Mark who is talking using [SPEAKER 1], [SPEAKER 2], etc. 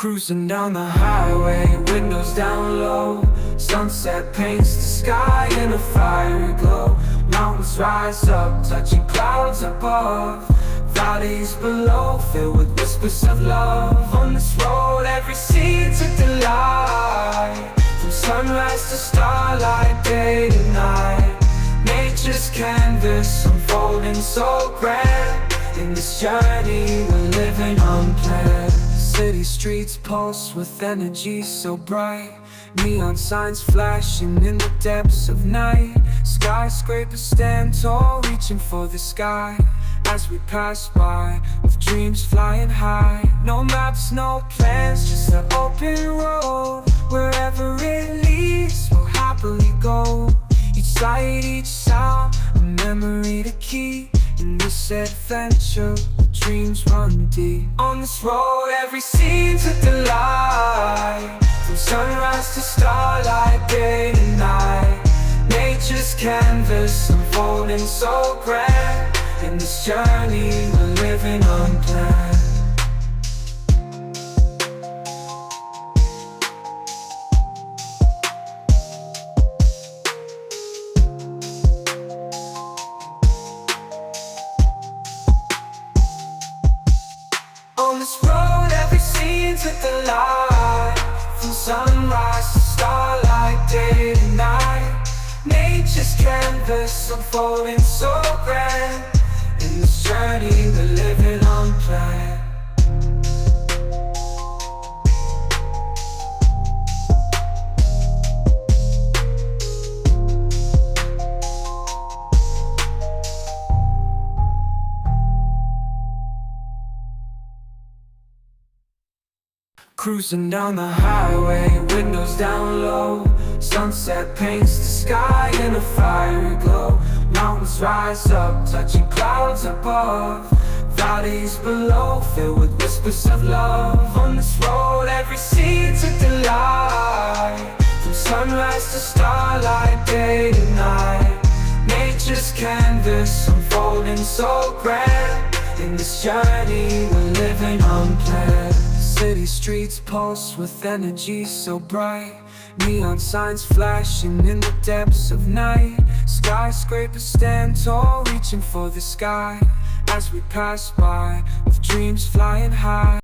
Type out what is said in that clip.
[SPEAKER 1] Cruising down the highway, windows down low. Sunset paints the sky in a fiery glow. Mountains rise up, touching clouds above. Valleys below, filled with whispers of love. On this road, every scene's a delight. From sunrise to starlight, day to night. Nature's canvas unfolding so grand. In this journey, we're living unplanned. City streets pulse with energy so bright. Neon signs flashing in the depths of night. Skyscrapers stand tall, reaching for the sky. As we pass by, with dreams flying high. No maps, no plans, just an open road. Wherever it leads, we'll happily go. Each sight, each sound, a memory to keep. In this adventure, dreams run deep. On this road, every scene's a delight. From sunrise to starlight, day to night. Nature's canvas unfolding so grand. In this journey, we're living unplanned. On this road, every scene's a delight. From sunrise to starlight, day to night. Nature's canvas unfolding so grand. In this journey, we're living unplanned. Cruising down the highway, windows down low. Sunset paints the sky in a fiery glow. Mountains rise up, touching clouds above. Valleys below, filled with whispers of love. On this road, every scene's a delight. From sunrise to starlight, day to night. Nature's canvas unfolding so grand. In this journey, we're living unplanned. City streets pulse with energy so bright. Neon signs flashing in the depths of night. Skyscrapers stand tall, reaching for the sky. As we pass by, with dreams flying high.